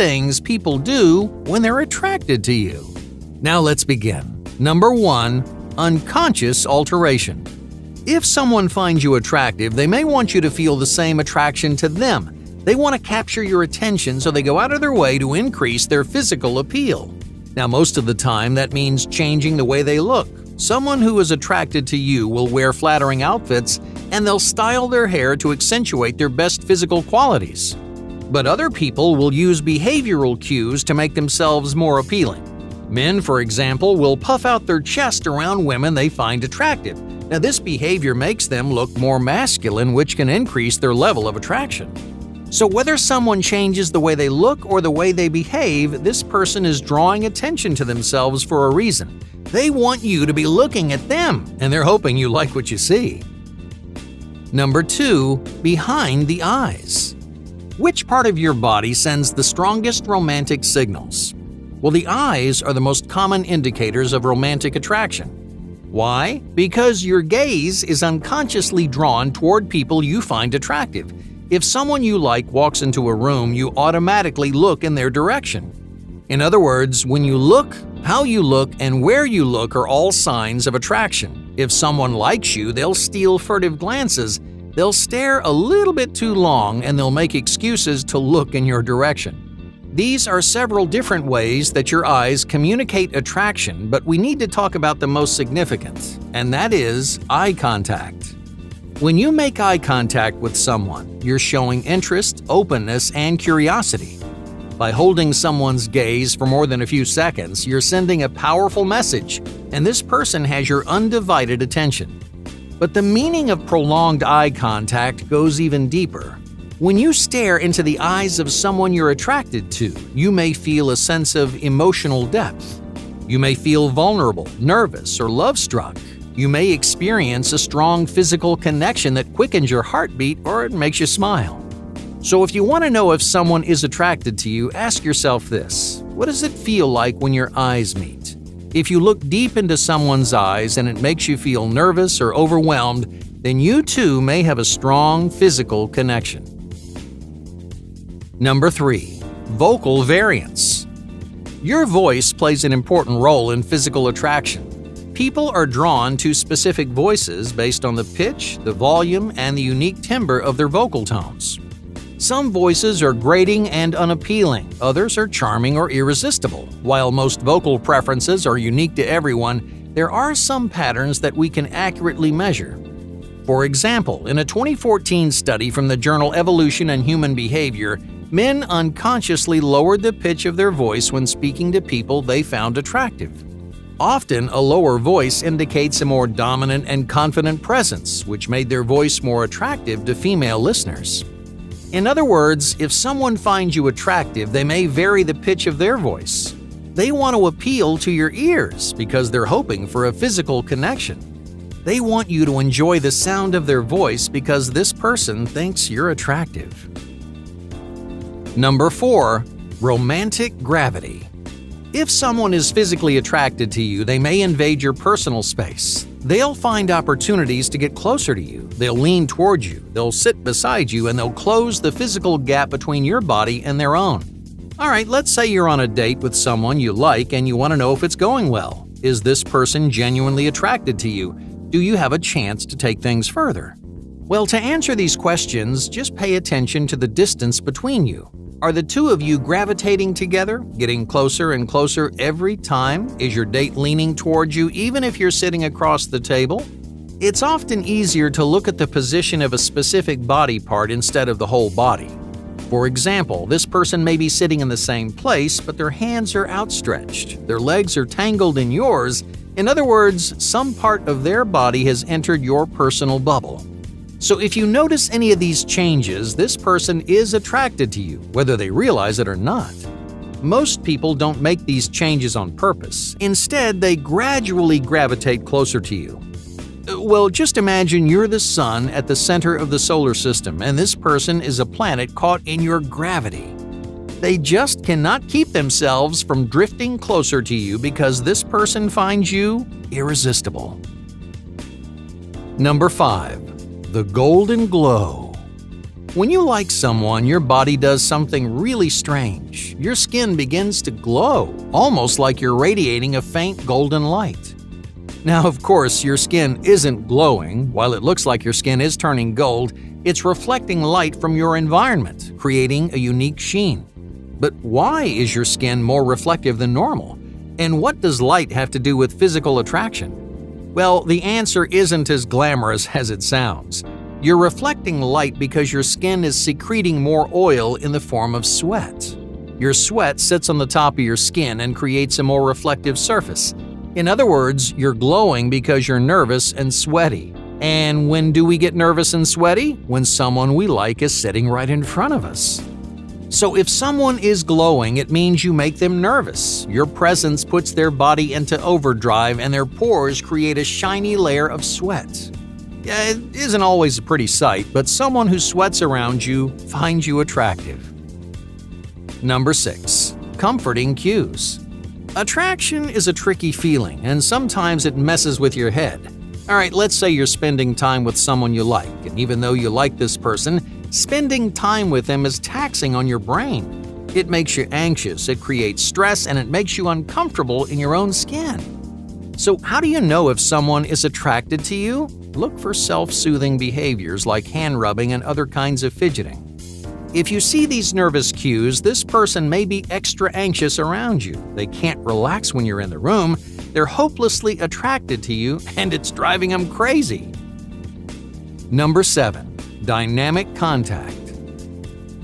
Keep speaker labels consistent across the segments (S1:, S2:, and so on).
S1: things people do when they're attracted to you. Now let's begin. Number 1. Unconscious alteration. If someone finds you attractive, they may want you to feel the same attraction to them. They want to capture your attention, so they go out of their way to increase their physical appeal. Now, most of the time, that means changing the way they look. Someone who is attracted to you will wear flattering outfits, and they'll style their hair to accentuate their best physical qualities. But other people will use behavioral cues to make themselves more appealing. Men, for example, will puff out their chest around women they find attractive. Now, this behavior makes them look more masculine, which can increase their level of attraction. So whether someone changes the way they look or the way they behave, this person is drawing attention to themselves for a reason. They want you to be looking at them, and they're hoping you like what you see. Number 2. Behind the eyes. Which part of your body sends the strongest romantic signals? Well, the eyes are the most common indicators of romantic attraction. Why? Because your gaze is unconsciously drawn toward people you find attractive. If someone you like walks into a room, you automatically look in their direction. In other words, when you look, how you look, and where you look are all signs of attraction. If someone likes you, they'll steal furtive glances, they'll stare a little bit too long, and they'll make excuses to look in your direction. These are several different ways that your eyes communicate attraction, but we need to talk about the most significant, and that is eye contact. When you make eye contact with someone, you're showing interest, openness, and curiosity. By holding someone's gaze for more than a few seconds, you're sending a powerful message, and this person has your undivided attention. But the meaning of prolonged eye contact goes even deeper. When you stare into the eyes of someone you're attracted to, you may feel a sense of emotional depth. You may feel vulnerable, nervous, or love-struck. You may experience a strong physical connection that quickens your heartbeat or it makes you smile. So if you want to know if someone is attracted to you, ask yourself this: what does it feel like when your eyes meet? If you look deep into someone's eyes and it makes you feel nervous or overwhelmed, then you too may have a strong physical connection. Number 3. Vocal variance. Your voice plays an important role in physical attraction. People are drawn to specific voices based on the pitch, the volume, and the unique timbre of their vocal tones. Some voices are grating and unappealing, others are charming or irresistible. While most vocal preferences are unique to everyone, there are some patterns that we can accurately measure. For example, in a 2014 study from the journal Evolution and Human Behavior, men unconsciously lowered the pitch of their voice when speaking to people they found attractive. Often, a lower voice indicates a more dominant and confident presence, which made their voice more attractive to female listeners. In other words, if someone finds you attractive, they may vary the pitch of their voice. They want to appeal to your ears because they're hoping for a physical connection. They want you to enjoy the sound of their voice because this person thinks you're attractive. Number 4. Romantic gravity. If someone is physically attracted to you, they may invade your personal space. They'll find opportunities to get closer to you. They'll lean toward you, they'll sit beside you, and they'll close the physical gap between your body and their own. Alright, let's say you're on a date with someone you like and you want to know if it's going well. Is this person genuinely attracted to you? Do you have a chance to take things further? Well, to answer these questions, just pay attention to the distance between you. Are the two of you gravitating together, getting closer and closer every time? Is your date leaning towards you even if you're sitting across the table? It's often easier to look at the position of a specific body part instead of the whole body. For example, this person may be sitting in the same place, but their hands are outstretched, their legs are tangled in yours. In other words, some part of their body has entered your personal bubble. So if you notice any of these changes, this person is attracted to you, whether they realize it or not. Most people don't make these changes on purpose. Instead, they gradually gravitate closer to you. Well, just imagine you're the sun at the center of the solar system, and this person is a planet caught in your gravity. They just cannot keep themselves from drifting closer to you because this person finds you irresistible. Number 5. The golden glow. When you like someone, your body does something really strange. Your skin begins to glow, almost like you're radiating a faint golden light. Now, of course, your skin isn't glowing. While it looks like your skin is turning gold, it's reflecting light from your environment, creating a unique sheen. But why is your skin more reflective than normal? And what does light have to do with physical attraction? Well, the answer isn't as glamorous as it sounds. You're reflecting light because your skin is secreting more oil in the form of sweat. Your sweat sits on the top of your skin and creates a more reflective surface. In other words, you're glowing because you're nervous and sweaty. And when do we get nervous and sweaty? When someone we like is sitting right in front of us. So if someone is glowing, it means you make them nervous. Your presence puts their body into overdrive and their pores create a shiny layer of sweat. Yeah, it isn't always a pretty sight, but someone who sweats around you finds you attractive. Number 6. Comforting cues. Attraction is a tricky feeling, and sometimes it messes with your head. Alright, let's say you're spending time with someone you like, and even though you like this person, spending time with them is taxing on your brain. It makes you anxious, it creates stress, and it makes you uncomfortable in your own skin. So how do you know if someone is attracted to you? Look for self-soothing behaviors like hand rubbing and other kinds of fidgeting. If you see these nervous cues, this person may be extra anxious around you. They can't relax when you're in the room. They're hopelessly attracted to you, and it's driving them crazy. Number 7. Dynamic contact.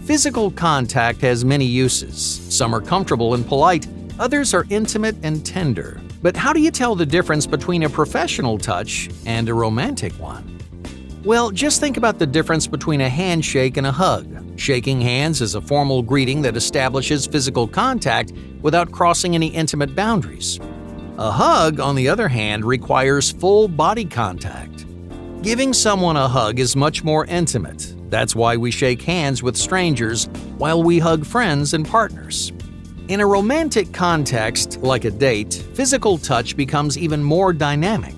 S1: Physical contact has many uses. Some are comfortable and polite, others are intimate and tender. But how do you tell the difference between a professional touch and a romantic one? Well, just think about the difference between a handshake and a hug. Shaking hands is a formal greeting that establishes physical contact without crossing any intimate boundaries. A hug, on the other hand, requires full body contact. Giving someone a hug is much more intimate. That's why we shake hands with strangers while we hug friends and partners. In a romantic context, like a date, physical touch becomes even more dynamic.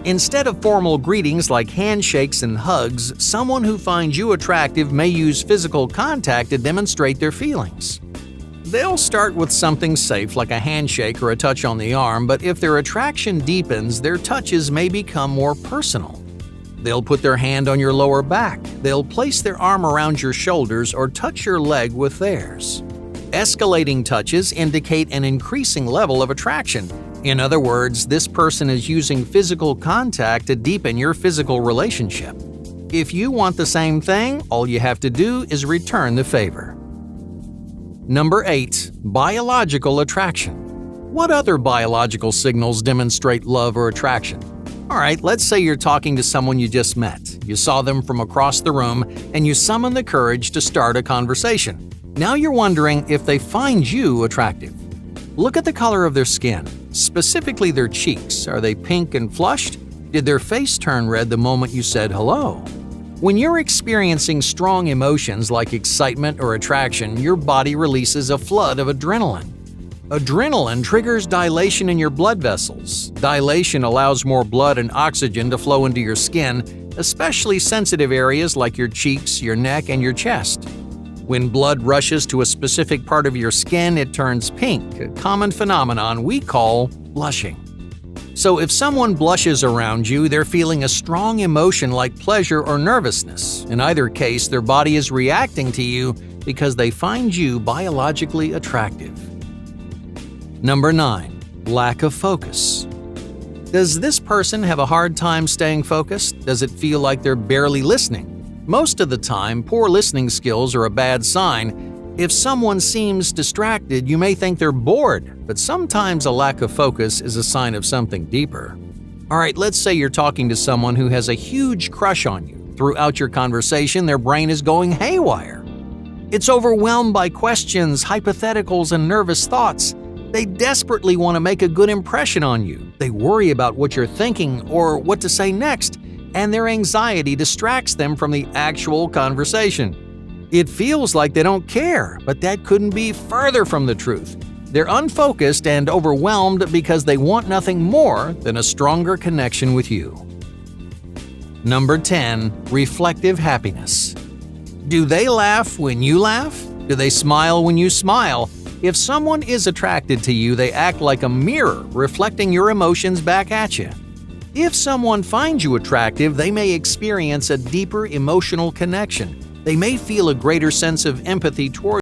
S1: Instead of formal greetings like handshakes and hugs, someone who finds you attractive may use physical contact to demonstrate their feelings. They'll start with something safe like a handshake or a touch on the arm, but if their attraction deepens, their touches may become more personal. They'll put their hand on your lower back, they'll place their arm around your shoulders or touch your leg with theirs. Escalating touches indicate an increasing level of attraction. In other words, this person is using physical contact to deepen your physical relationship. If you want the same thing, all you have to do is return the favor. Number 8. Biological attraction. What other biological signals demonstrate love or attraction? Alright, let's say you're talking to someone you just met. You saw them from across the room, and you summon the courage to start a conversation. Now you're wondering if they find you attractive. Look at the color of their skin, specifically their cheeks. Are they pink and flushed? Did their face turn red the moment you said hello? When you're experiencing strong emotions like excitement or attraction, your body releases a flood of adrenaline. Adrenaline triggers dilation in your blood vessels. Dilation allows more blood and oxygen to flow into your skin, especially sensitive areas like your cheeks, your neck, and your chest. When blood rushes to a specific part of your skin, it turns pink, a common phenomenon we call blushing. So if someone blushes around you, they're feeling a strong emotion like pleasure or nervousness. In either case, their body is reacting to you because they find you biologically attractive. Number 9. Lack of focus. Does this person have a hard time staying focused? Does it feel like they're barely listening? Most of the time, poor listening skills are a bad sign. If someone seems distracted, you may think they're bored, but sometimes a lack of focus is a sign of something deeper. Alright, let's say you're talking to someone who has a huge crush on you. Throughout your conversation, their brain is going haywire. It's overwhelmed by questions, hypotheticals, and nervous thoughts. They desperately want to make a good impression on you. They worry about what you're thinking or what to say next, and their anxiety distracts them from the actual conversation. It feels like they don't care, but that couldn't be further from the truth. They're unfocused and overwhelmed because they want nothing more than a stronger connection with you. Number 10. Reflective happiness. Do they laugh when you laugh? Do they smile when you smile? If someone is attracted to you, they act like a mirror, reflecting your emotions back at you. If someone finds you attractive, they may experience a deeper emotional connection. They may feel a greater sense of empathy toward